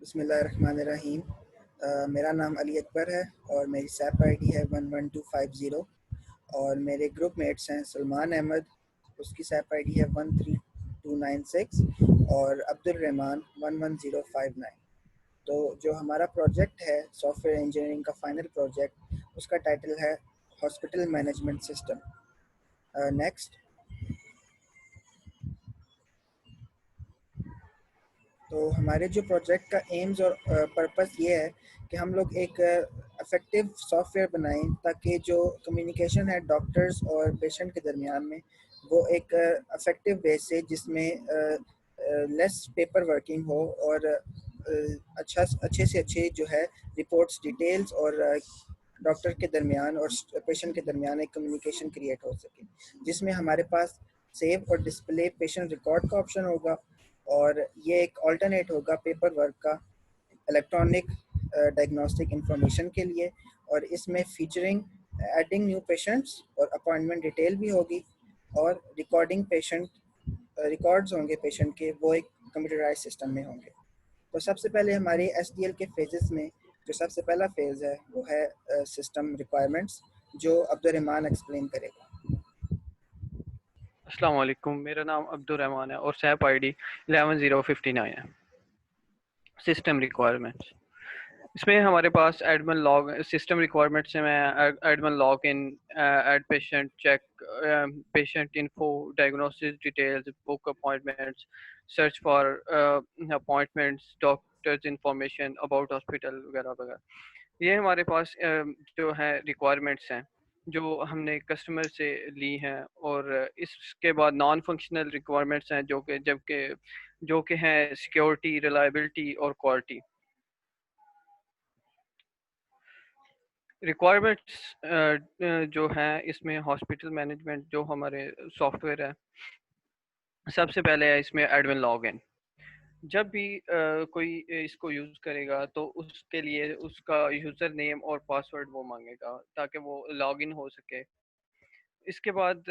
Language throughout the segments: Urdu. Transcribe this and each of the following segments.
بسم اللہ الرحمن الرحیم۔ میرا نام علی اکبر ہے اور میری سیپ آئی ڈی ہے 11250 اور میرے گروپ میٹس ہیں سلمان احمد، اس کی سیپ آئی ڈی ہے 13296 اور عبد الرحمان 11059۔ تو جو ہمارا پروجیکٹ ہے سافٹ ویئر انجینئرنگ کا فائنل پروجیکٹ، اس کا ٹائٹل ہے ہاسپٹل مینجمنٹ سسٹم۔ نیکسٹ۔ تو ہمارے جو پروجیکٹ کا ایمز اور پرپس یہ ہے کہ ہم لوگ ایک افیکٹو سافٹ ویئر بنائیں تاکہ جو کمیونیکیشن ہے ڈاکٹرز اور پیشنٹ کے درمیان میں وہ ایک افیکٹو بیس سے، جس میں لیس پیپر ورکنگ ہو اور اچھے سے اچھے جو ہے رپورٹس، ڈیٹیلز اور ڈاکٹر کے درمیان اور پیشنٹ کے درمیان ایک کمیونیکیشن کریٹ ہو سکے، جس میں ہمارے پاس سیو اور ڈسپلے پیشنٹ ریکارڈ کا آپشن ہوگا، اور یہ ایک آلٹرنیٹ ہوگا پیپر ورک کا الیکٹرانک ڈائگنوسٹک انفارمیشن کے لیے، اور اس میں فیچرنگ ایڈنگ نیو پیشنٹس اور اپوائنٹمنٹ ڈیٹیل بھی ہوگی، اور ریکارڈز ہوں گے پیشنٹ کے، وہ ایک کمپیوٹرائز سسٹم میں ہوں گے۔ تو سب سے پہلے ہماری ایس ڈی ایل کے فیزز میں جو سب سے پہلا فیز ہے وہ ہے سسٹم ریکوائرمنٹس، جو عبد الرحمان ایکسپلین کرے گا۔ السلام علیکم، میرا نام عبد الرحمان ہے اور سیپ آئی ڈی 11059 ہے۔ سسٹم ریکوائرمنٹس، اس میں ہمارے پاس ایڈمن لاگ سسٹم ریکوائرمنٹس میں admin log in, add patient, check patient info, diagnosis details, book appointments, search for appointments, doctors information about hospital وغیرہ وغیرہ۔ یہ ہمارے پاس جو ہے ریکوائرمنٹس ہیں جو ہم نے کسٹمر سے لی ہیں، اور اس کے بعد نان فنکشنل ریکوائرمنٹس ہیں جو کہ ہیں سیکیورٹی، ریلائبلٹی اور کوالٹی۔ ریکوائرمنٹس جو ہیں اس میں ہاسپٹل مینجمنٹ جو ہمارے سافٹ ویئر ہے، سب سے پہلے ہے اس میں ایڈمن لاگ ان۔ جب بھی کوئی اس کو یوز کرے گا تو اس کے لیے اس کا یوزر نیم اور پاسورڈ وہ مانگے گا تاکہ وہ لاگ ان ہو سکے۔ اس کے بعد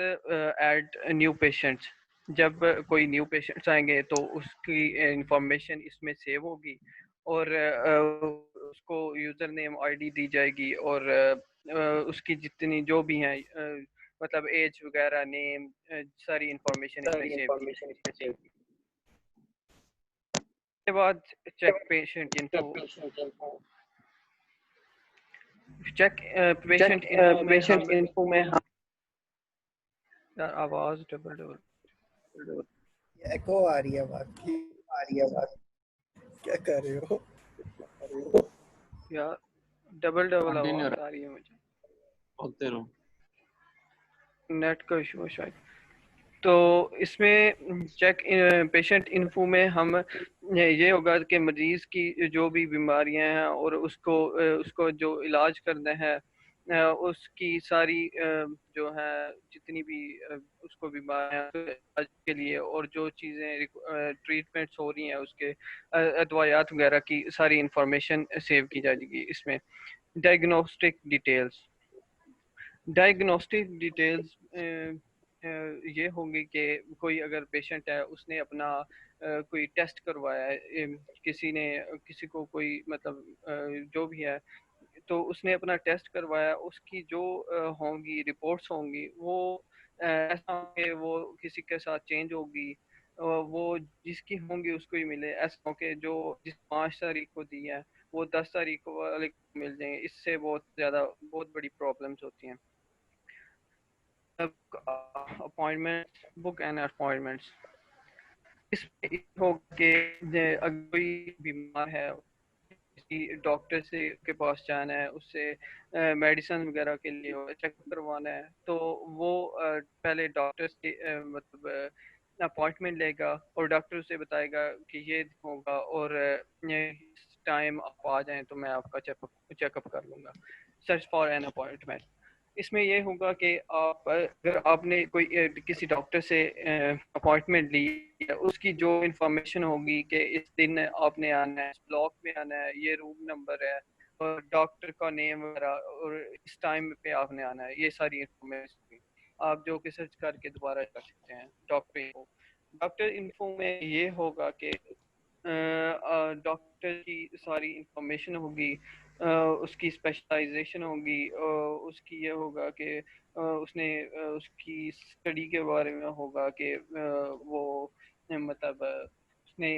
ایڈ نیو پیشنٹس، جب کوئی نیو پیشنٹس آئیں گے تو اس کی انفارمیشن اس میں سیو ہوگی، اور اس کو یوزر نیم آئی ڈی دی جائے گی، اور اس کی جتنی جو بھی ہیں مطلب ایج وغیرہ، نیم، ساری انفارمیشن اس میں سیو کی جائے گی۔ اس کے بعد check patient info. Check patient info میں ہم یار آواز ڈبل ایکو آ رہی ہے آواز، کیا کر رہے ہو؟ یار ڈبل آواز آ رہی ہے مجھے، نیٹ کا ایشو ہے شاید۔ تو اس میں چیک پیشنٹ انفو میں ہم یہ ہوگا کہ مریض کی جو بھی بیماریاں ہیں اور اس کو جو علاج کرنا ہے، اس کی ساری جو ہے جتنی بھی اس کو بیماریاں علاج کے لیے اور جو چیزیں ٹریٹمنٹس ہو رہی ہیں اس کے ادویات وغیرہ کی ساری انفارمیشن سیو کی جائے گی اس میں۔ ڈائگنوسٹک ڈیٹیلز یہ ہوں گی کہ کوئی اگر پیشنٹ ہے، اس نے اپنا کوئی ٹیسٹ کروایا ہے، کسی کو کوئی مطلب جو بھی ہے، تو اس نے اپنا ٹیسٹ کروایا، اس کی جو ہوں گی رپورٹس ہوں گی وہ ایسا کہ وہ کسی کے ساتھ چینج ہوگی، وہ جس کی ہوں گی اس کو ہی ملے، ایسا ہو کہ جو جس 5 تاریخ کو دی ہے وہ 10 تاریخ والے کو مل جائیں، اس سے بہت بڑی پرابلمس ہوتی ہیں۔ اپوائنٹمنٹ، بک اینڈ اپوائنٹمنٹس، اس میں ہوگا کہ اگر کوئی بیمار ہے، کسی ڈاکٹر سے کے پاس جانا ہے، اس سے میڈیسن وغیرہ کے لیے چیک اپ کروانا ہے، تو وہ پہلے ڈاکٹر سے مطلب اپوائنٹمنٹ لے گا اور ڈاکٹر سے بتائے گا کہ یہ ہوگا اور اس ٹائم آپ آ جائیں تو میں آپ کا چیک اپ کر لوں گا۔ سرچ فار این اپوائنٹمنٹ، اس میں یہ ہوگا کہ اگر آپ نے کوئی کسی ڈاکٹر سے اپوائنٹمنٹ لی ہے، اس کی جو انفارمیشن ہوگی کہ اس دن آپ نے آنا ہے، اس بلاک میں آنا ہے، یہ روم نمبر ہے، اور ڈاکٹر کا نیم وغیرہ، اور اس ٹائم پہ آپ نے آنا ہے، یہ ساری انفارمیشن آپ جو کہ سرچ کر کے دوبارہ کر سکتے ہیں۔ ڈاکٹر انفو میں یہ ہوگا کہ ڈاکٹر کی ساری انفارمیشن ہوگی، اس کی اسپیشلائزیشن ہوگی، اس کی یہ ہوگا کہ اس نے اس کی اسٹڈی کے بارے میں ہوگا کہ وہ مطلب اس نے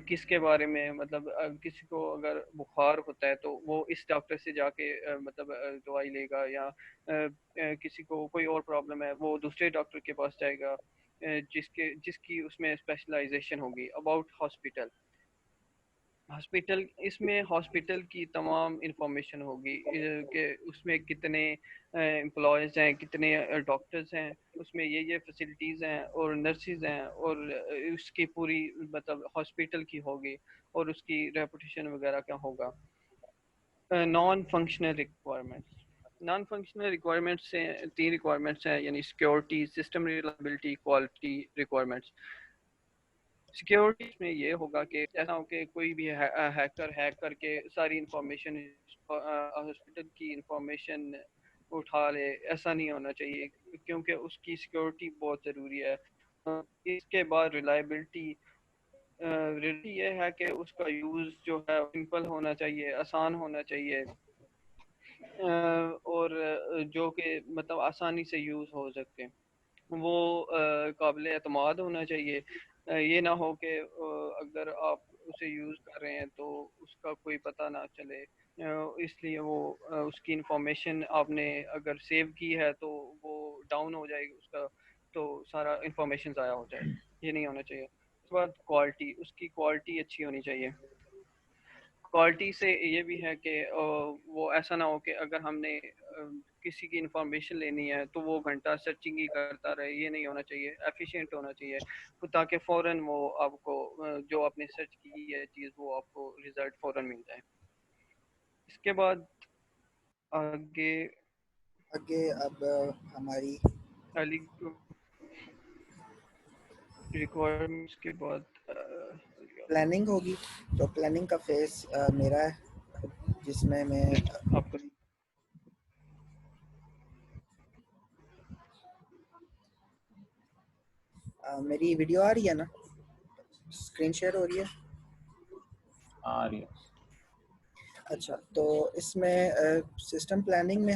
کس کے بارے میں، مطلب کسی کو اگر بخار ہوتا ہے تو وہ اس ڈاکٹر سے جا کے مطلب دوائی لے گا، یا کسی کو کوئی اور پرابلم ہے وہ دوسرے ڈاکٹر کے پاس جائے گا جس کی اس میں اسپیشلائزیشن ہوگی اباؤٹ ہاسپٹل. ہاسپٹل، اس میں ہاسپٹل کی تمام انفارمیشن ہوگی کہ اس میں کتنے امپلائیز ہیں، کتنے ڈاکٹرز ہیں، اس میں یہ فیسلٹیز ہیں اور نرسز ہیں، اور اس کی پوری مطلب ہاسپٹل کی ہوگی، اور اس کی ریپوٹیشن وغیرہ کیا ہوگا. Non functional requirements. Non functional requirements سے 3 ریکوائرمنٹس ہیں، یعنی security, system reliability, quality requirements. Security میں یہ ہوگا کہ ایسا ہو کہ کوئی بھی ہیکر ہیک کر کے ساری انفارمیشن، ہاسپٹل کی انفارمیشن اٹھا لے، ایسا نہیں ہونا چاہیے، کیونکہ اس کی سیکیورٹی بہت ضروری ہے. اس کے بعد ریلائبلٹی. ریلائبلٹی یہ ہے کہ اس کا یوز جو ہے سمپل ہونا چاہیے، آسان ہونا چاہیے، اور جو کہ مطلب آسانی سے یوز ہو سکتے. وہ قابل اعتماد ہونا چاہیے. یہ نہ ہو کہ اگر آپ اسے یوز کر رہے ہیں تو اس کا کوئی پتہ نہ چلے، اس لیے وہ اس کی انفارمیشن آپ نے اگر سیو کی ہے تو وہ ڈاؤن ہو جائے گی، اس کا تو سارا انفارمیشن ضائع ہو جائے. یہ نہیں ہونا چاہیے. اس کے بعد کوالٹی، اس کی کوالٹی اچھی ہونی چاہیے. کوالٹی سے یہ بھی ہے کہ وہ ایسا نہ ہو کہ اگر ہم نے کسی کی انفارمیشن لینی ہے تو وہ گھنٹہ سرچنگ ہی کرتا رہے. یہ نہیں ہونا چاہیے. ایفیشینٹ ہونا چاہیے تاکہ فوراً وہ آپ کو جو آپ نے سرچ کی ہے چیز وہ آپ کو ریزلٹ فوراً مل جائے. اس کے بعد آگے اب ہماری ریکوائرمنٹس کے بعد پلاننگ ہوگی. تو پلاننگ کا فیز میرا ہے، جس میں آپ کو میری ویڈیو آ رہی ہے نا، اسکرین شیئر ہو رہی ہے؟ آ رہی ہے. اچھا، تو اس میں سسٹم پلاننگ میں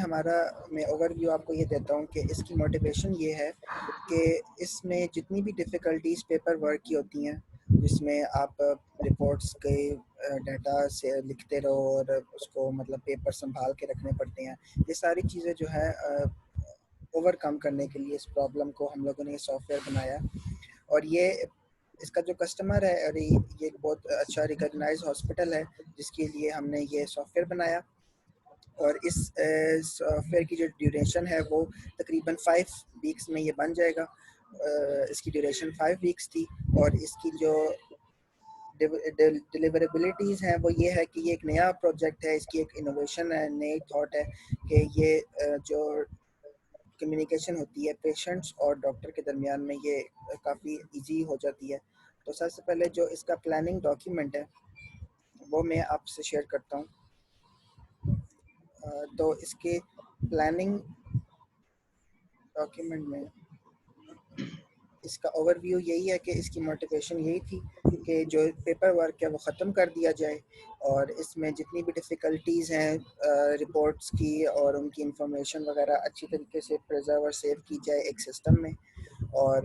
میں اوور ویو آپ کو یہ دیتا ہوں کہ اس کی موٹیویشن یہ ہے کہ اس میں جتنی بھی ڈیفیکلٹیز پیپر ورک کی ہوتی ہیں، جس میں آپ رپورٹس کے ڈیٹا سے لکھتے رہو اور اس کو مطلب پیپر سنبھال کے رکھنے پڑتے ہیں، یہ ساری چیزیں جو ہے اوور کم کرنے کے لیے اس پرابلم کو ہم لوگوں نے یہ سافٹ ویئر بنایا. اور اس کا جو کسٹمر ہے، اور یہ ایک بہت اچھا ریکگنائز ہاسپٹل ہے جس کے لیے ہم نے یہ سافٹ ویئر بنایا. اور اس سافٹ ویئر کی جو ڈیوریشن ہے وہ تقریباً 5 ویکس میں یہ بن جائے گا. اس کی ڈیوریشن 5 ویکس تھی، اور اس کی جو ڈیلیوریبلٹیز ہیں وہ یہ ہے کہ یہ ایک نیا پروجیکٹ ہے، اس کی ایک انوویشن ہے، نئی تھاٹ ہے کہ یہ جو کمیونیکیشن ہوتی ہے پیشنٹس اور ڈاکٹر کے درمیان میں یہ کافی ایزی ہو جاتی ہے. تو سب سے پہلے جو اس کا پلاننگ ڈاکیومنٹ ہے وہ میں آپ سے شیئر کرتا ہوں. تو اس کے پلاننگ ڈاکیومنٹ میں اس کا اوور ویو یہی ہے کہ اس کی موٹیویشن یہی تھی کہ جو پیپر ورک ہے وہ ختم کر دیا جائے، اور اس میں جتنی بھی ڈیفیکلٹیز ہیں رپورٹس کی اور ان کی انفارمیشن وغیرہ اچھی طریقے سے پریزرو اور سیو کی جائے ایک سسٹم میں. اور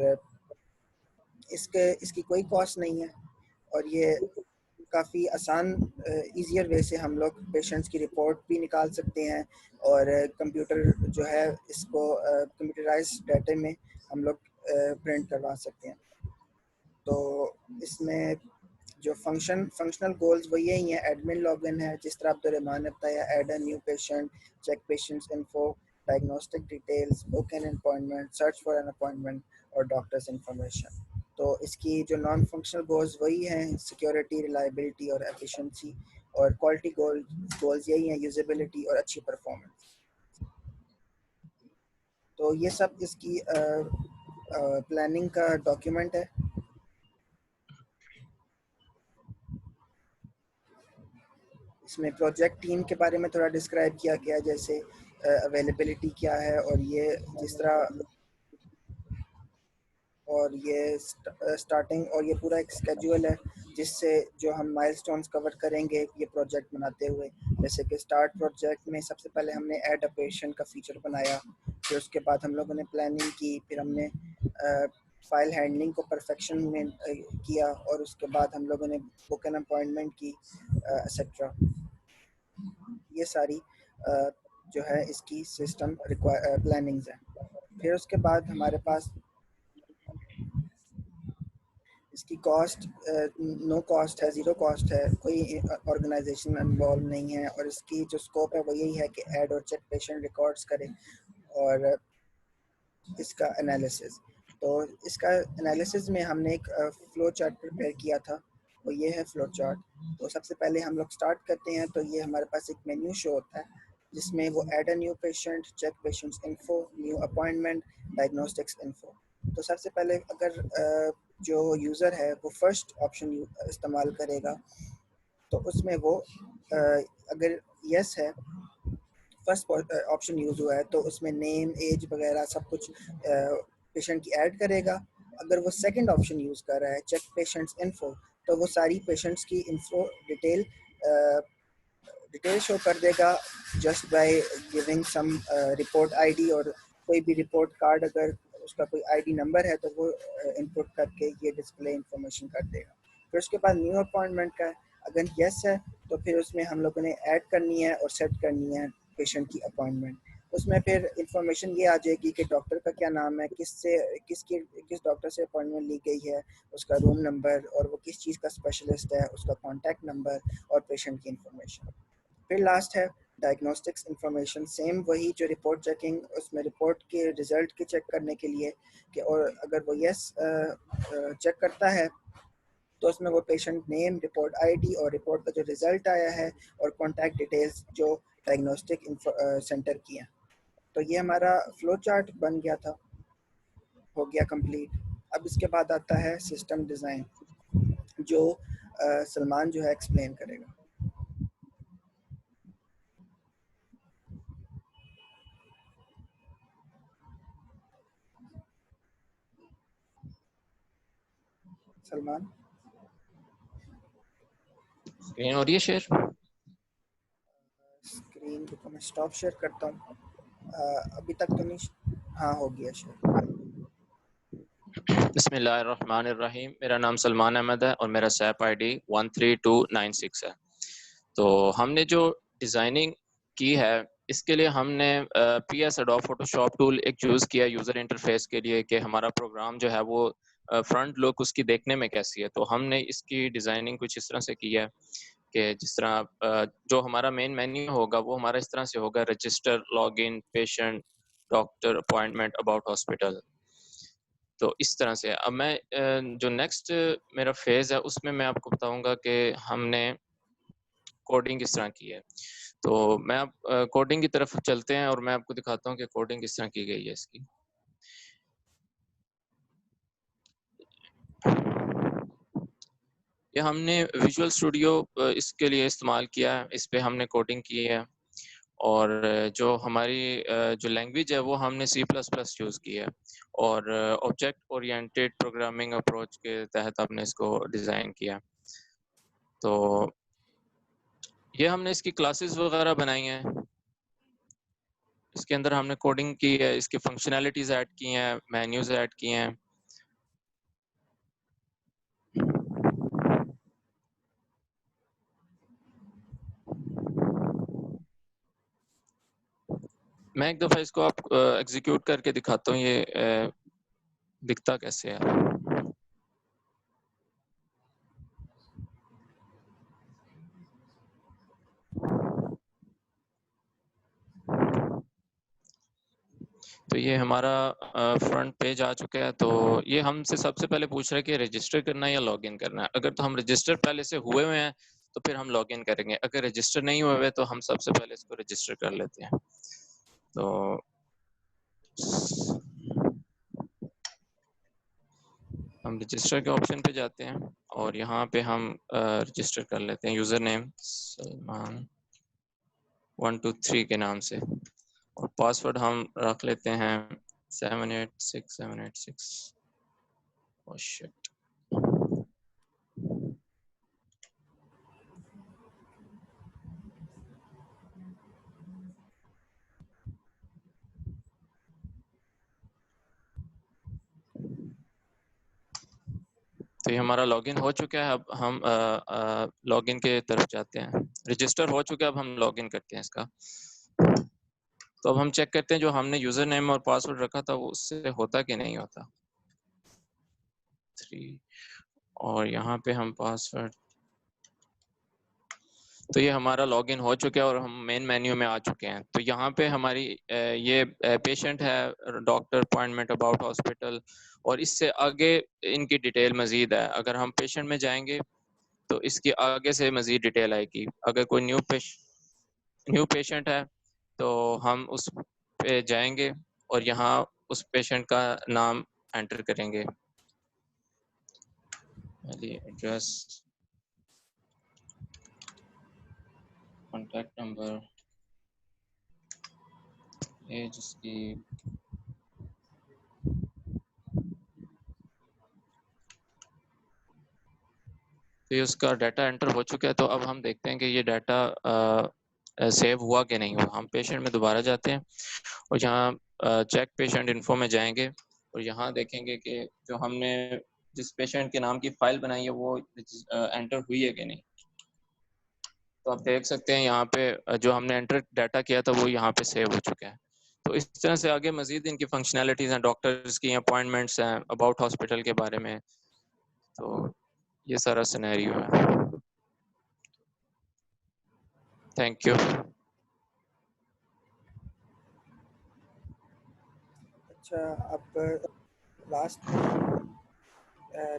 اس کی کوئی کاسٹ نہیں ہے، اور یہ کافی آسان ایزیئر وے سے ہم لوگ پیشنٹس کی رپورٹ بھی نکال سکتے ہیں، اور کمپیوٹر جو ہے اس کو کمپیوٹرائز ڈیٹا میں ہم لوگ پرنٹ کروا سکتے ہیں. تو اس میں جو فنکشنل گولز وہ یہی ہیں. ایڈمن لاگ ان ہے، جس طرح عبدالرحمان نے بتایا، add a new patient, check patients info, diagnostic details, book an appointment, search for an appointment, اور ڈاکٹرز انفارمیشن. تو اس کی جو نان فنکشنل گولز وہی ہیں، سیکیورٹی، ریلائبلٹی اور ایفیشنسی. اور کوالٹی گولز یہی ہیں، یوزیبلٹی اور اچھی پرفارمنس. تو یہ سب اس کی پلاننگ کا ڈاکیومنٹ ہے. اس میں پروجیکٹ ٹیم کے بارے میں تھوڑا ڈسکرائب کیا گیا، جیسے اویلیبلٹی کیا ہے، اور یہ جس طرح اور یہ اسٹارٹنگ اور یہ پورا ایک اسکیجول ہے جس سے جو ہم مائل سٹونز کور کریں گے یہ پروجیکٹ بناتے ہوئے. جیسے کہ اسٹارٹ پروجیکٹ میں سب سے پہلے ہم نے ایڈ اے پیشنٹ کا فیچر بنایا, پھر اس کے بعد ہم لوگوں نے پلاننگ کی, پھر ہم نے فائل ہینڈلنگ کو پرفیکشن میں کیا, اور اس کے بعد ہم لوگوں نے بک این اپوائنٹمنٹ کی ایٹسٹرا. یہ ساری جو ہے اس کی سسٹم پلاننگز ہیں. پھر اس کے بعد ہمارے پاس اس کی کاسٹ نو کاسٹ ہے, زیرو کاسٹ ہے, کوئی آرگنائزیشن انوالو نہیں ہے, اور اس کی جو اسکوپ ہے وہ یہی ہے کہ ایڈ اور چیک پیشنٹ ریکارڈس کرے اور اس کا انالیسز. تو اس کا انالیسز میں ہم نے ایک فلو چارٹ پریپیئر کیا تھا, وہ یہ ہے فلو چارٹ. تو سب سے پہلے ہم لوگ سٹارٹ کرتے ہیں تو یہ ہمارے پاس ایک مینیو شو ہوتا ہے جس میں وہ add a new patient, check patients info, new appointment, diagnostics info. تو سب سے پہلے اگر جو یوزر ہے وہ فرسٹ آپشن استعمال کرے گا تو اس میں وہ اگر یس ہے, فرسٹ آپشن یوز ہوا ہے, تو اس میں نیم, ایج وغیرہ سب کچھ پیشنٹ کی ایڈ کرے گا. اگر وہ سیکنڈ آپشن یوز کر رہا ہے چیک پیشنٹس انفو, تو وہ ساری پیشنٹس کی انفو ڈیٹیل شو کر دے گا just by giving some report I D, اور کوئی بھی رپورٹ کارڈ اگر اس کا کوئی آئی ڈی نمبر ہے تو وہ انپٹ کر کے یہ ڈسپلے انفارمیشن کر دے گا. پھر اس کے بعد نیو اپوائنٹمنٹ کا اگر یس ہے تو پھر اس میں ہم لوگوں نے ایڈ کرنی ہے اور سیٹ کرنی ہے پیشنٹ کی اپوائنٹمنٹ. اس میں پھر انفارمیشن یہ آ جائے گی کہ ڈاکٹر کا کیا نام ہے, کس ڈاکٹر سے اپوائنٹمنٹ لی گئی ہے, اس کا روم نمبر, اور وہ کس چیز کا اسپیشلسٹ ہے, اس کا کانٹیکٹ نمبر اور پیشنٹ کی انفارمیشن. پھر لاسٹ ہے ڈائگنوسٹکس انفارمیشن, سیم وہی جو رپورٹ چیکنگ, اس میں رپورٹ کے رزلٹ کے چیک کرنے کے لیے کہ اور اگر وہ یس چیک کرتا ہے تو اس میں وہ patient name, report I D اور رپورٹ کا جو رزلٹ آیا ہے اور کانٹیکٹ ڈیٹیلز جو ڈائگنوسٹک سینٹر کی ہیں. تو یہ ہمارا فلو چارٹ بن گیا تھا, ہو گیا کمپلیٹ. اب اس کے بعد آتا ہے سسٹم ڈیزائن جو سلمان جو ہے ایکسپلین کرے گا. سلمان اسکرین ہو رہی ہے شیئر؟ اسکرین کو میں اسٹاپ شیئر کرتا ہوں. ابھی تک تو نہیں, ہاں ہو گیا شیئر. بسم اللہ الرحمن الرحیم. میرا نام سلمان احمد ہے اور میرا سیپ آئی ڈی 13296 ہے. تو ہم نے جو ڈیزائننگ کی ہے اس کے لیے ہم نے P S Adobe Photoshop tool ایک یوز کیا یوزر انٹرفیس کے لیے کہ ہمارا پروگرام جو ہے وہ فرنٹ لک اس کی دیکھنے میں کیسی ہے. تو ہم نے اس کی ڈیزائننگ کچھ اس طرح سے کی ہے کہ جس طرح جو ہمارا مین مینیو ہوگا وہ ہمارا اس طرح سے ہوگا: register, log in, patient, doctor, appointment, about hospital. تو اس طرح سے اب میں جو نیکسٹ میرا فیز ہے اس میں آپ کو بتاؤں گا کہ ہم نے کوڈنگ کس طرح کی ہے. تو میں اب کوڈنگ کی طرف چلتے ہیں اور میں آپ کو دکھاتا ہوں کہ کوڈنگ کس طرح کی گئی ہے اس کی. یہ ہم نے ویژول اسٹوڈیو اس کے لیے استعمال کیا ہے, اس پہ ہم نے کوڈنگ کی ہے. اور جو ہماری جو لینگویج ہے وہ ہم نے C++ یوز کی ہے, اور آبجیکٹ اورینٹیڈ پروگرامنگ اپروچ کے تحت ہم نے اس کو ڈیزائن کیا. تو یہ ہم نے اس کی کلاسز وغیرہ بنائی ہیں, اس کے اندر ہم نے کوڈنگ کی ہے, اس کی فنکشنالٹیز ایڈ کی ہیں, مینیوز ایڈ کیے ہیں. میں ایک دفعہ اس کو آپ ایگزیکیوٹ کر کے دکھاتا ہوں یہ دکھتا کیسے ہے. تو یہ ہمارا فرنٹ پیج آ چکا ہے. تو یہ ہم سے سب سے پہلے پوچھ رہا ہے کہ رجسٹر کرنا ہے یا لاگ ان کرنا ہے. اگر تو ہم رجسٹر پہلے سے ہوئے ہوئے ہیں تو پھر ہم لاگ ان کریں گے, اگر رجسٹر نہیں ہوئے ہوئے تو ہم سب سے پہلے اس کو رجسٹر کر لیتے ہیں. تو ہم رجسٹر کے آپشن پہ جاتے ہیں اور یہاں پہ ہم رجسٹر کر لیتے ہیں یوزر نیم سلمان 123 کے نام سے, اور پاسورڈ ہم رکھ لیتے ہیں 786786. Oh shit. تو یہ ہمارا لاگ ان ہو چکا ہے. اب ہم لاگ ان کے طرف جاتے ہیں. رجسٹر ہو چکا ہے, اب ہم لاگ ان کرتے ہیں اس کا. تو اب ہم چیک کرتے ہیں جو ہم نے یوزر نیم اور پاسورڈ رکھا تھا وہ اس سے ہوتا کہ نہیں ہوتا. 3 اور یہاں پہ ہم پاسورڈ. تو یہ ہمارا لاگ ان ہو چکا ہے اور ہم مین مینیو میں آ چکے ہیں. تو یہاں پہ ہماری یہ پیشنٹ ہے, ڈاکٹر, اپوائنٹمنٹ, اباؤٹ ہاسپٹل, اور اس سے آگے ان کی ڈیٹیل مزید ہے. اگر ہم پیشنٹ میں جائیں گے تو اس کی آگے سے مزید ڈیٹیل آئے گی. اگر کوئی نیو پیشنٹ ہے تو ہم اس پہ جائیں گے اور یہاں اس پیشنٹ کا نام انٹر کریں گے. ایڈریس, کانٹیکٹ نمبر, ایج اس کی, تو یہ اس کا ڈیٹا انٹر ہو چکا ہے. تو اب ہم دیکھتے ہیں کہ یہ ڈیٹا سیو ہوا کہ نہیں ہوا. ہم پیشنٹ میں دوبارہ جاتے ہیں اور یہاں چیک پیشنٹ انفو میں جائیں گے اور یہاں دیکھیں گے کہ جو ہم نے جس پیشنٹ کے نام کی فائل بنائی ہے وہ انٹر ہوئی ہے کہ نہیں. تو آپ دیکھ سکتے ہیں یہاں پہ جو ہم نے انٹر ڈیٹا کیا تھا وہ یہاں پہ سیو ہو چکا ہے. تو اس طرح سے آگے مزید ان کی فنکشنالٹیز ہیں, ڈاکٹرز کی اپوائنٹمنٹس ہیں, اباؤٹ ہاسپٹل کے بارے میں. تو یہ سارا سینیریو ہے. Thank you. اچھا, اب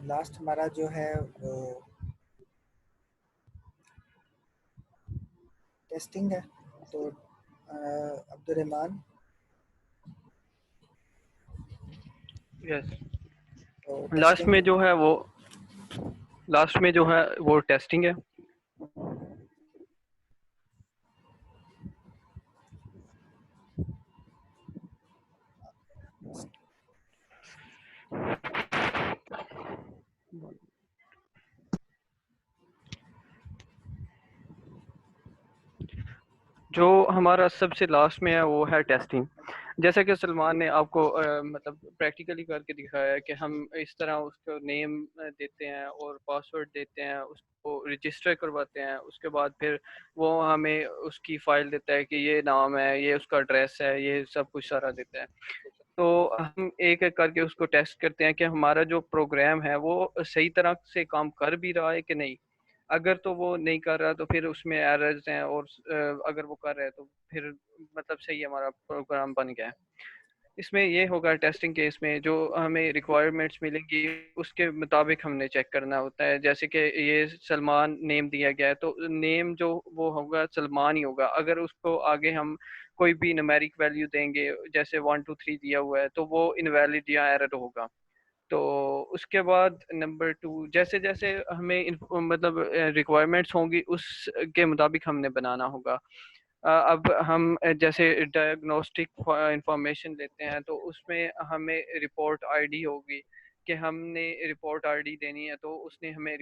لاسٹ ہمارا جو ہے وہ ٹیسٹنگ ہے. تو عبدالرحمان, یس, تو لاسٹ ٹیسٹنگ میں جو ہے وہ ٹیسٹنگ ہے. جو ہمارا سب سے لاسٹ میں ہے وہ ہے ٹیسٹنگ. جیسا کہ سلمان نے آپ کو مطلب پریکٹیکلی کر کے دکھایا ہے کہ ہم اس طرح اس کو نیم دیتے ہیں اور پاسورڈ دیتے ہیں, اس کو رجسٹر کرواتے ہیں, اس کے بعد پھر وہ ہمیں اس کی فائل دیتا ہے کہ یہ نام ہے, یہ اس کا ایڈریس ہے, یہ سب کچھ سارا دیتا ہے. تو ہم ایک ایک کر کے اس کو ٹیسٹ کرتے ہیں کہ ہمارا جو پروگرام ہے وہ صحیح طرح سے کام کر بھی رہا ہے کہ نہیں. اگر تو وہ نہیں کر رہا تو پھر اس میں ایررز ہیں, اور اگر وہ کر رہا ہے تو پھر مطلب صحیح ہمارا پروگرام بن گیا ہے. اس میں یہ ہوگا ٹیسٹنگ کیس میں جو ہمیں ریکوائرمنٹس ملیں گی اس کے مطابق ہم نے چیک کرنا ہوتا ہے. جیسے کہ یہ سلمان نیم دیا گیا ہے تو نیم جو وہ ہوگا سلمان ہی ہوگا. اگر اس کو آگے ہم کوئی بھی نمیرک ویلیو دیں گے جیسے 1 2 3 دیا ہوا ہے تو وہ انویلڈ یا ایرر ہوگا. تو اس کے بعد نمبر 2, جیسے جیسے ہمیں مطلب ریکوائرمنٹس ہوں گی اس کے مطابق ہم نے بنانا ہوگا. اب ہم جیسے ڈائگنوسٹک انفارمیشن لیتے ہیں تو اس میں ہمیں رپورٹ آئی ڈی ہوگی کہ ہم نے رپورٹ آئی ڈی دینی ہے تو اس نے ہمیں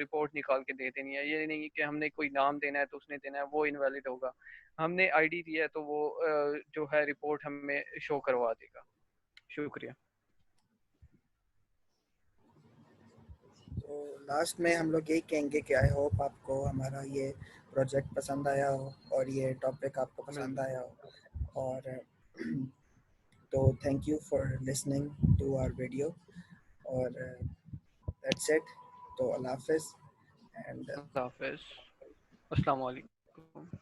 رپورٹ نکال کے دے دینی ہے. یہ نہیں کہ ہم نے کوئی نام دینا ہے تو اس نے دینا ہے, وہ انویلڈ ہوگا. ہم نے آئی ڈی دیا ہے تو وہ جو ہے رپورٹ ہمیں شو کروا دے گا. شکریہ. تو لاسٹ میں ہم لوگ یہی کہیں گے کہ آئی ہوپ آپ کو ہمارا یہ پروجیکٹ پسند آیا ہو اور یہ ٹاپک آپ کو پسند آیا ہو. اور تو thank you for listening to our video, اور دیٹس اٹ. تو اللہ حافظ. اینڈ اللہ حافظ. السلام علیکم.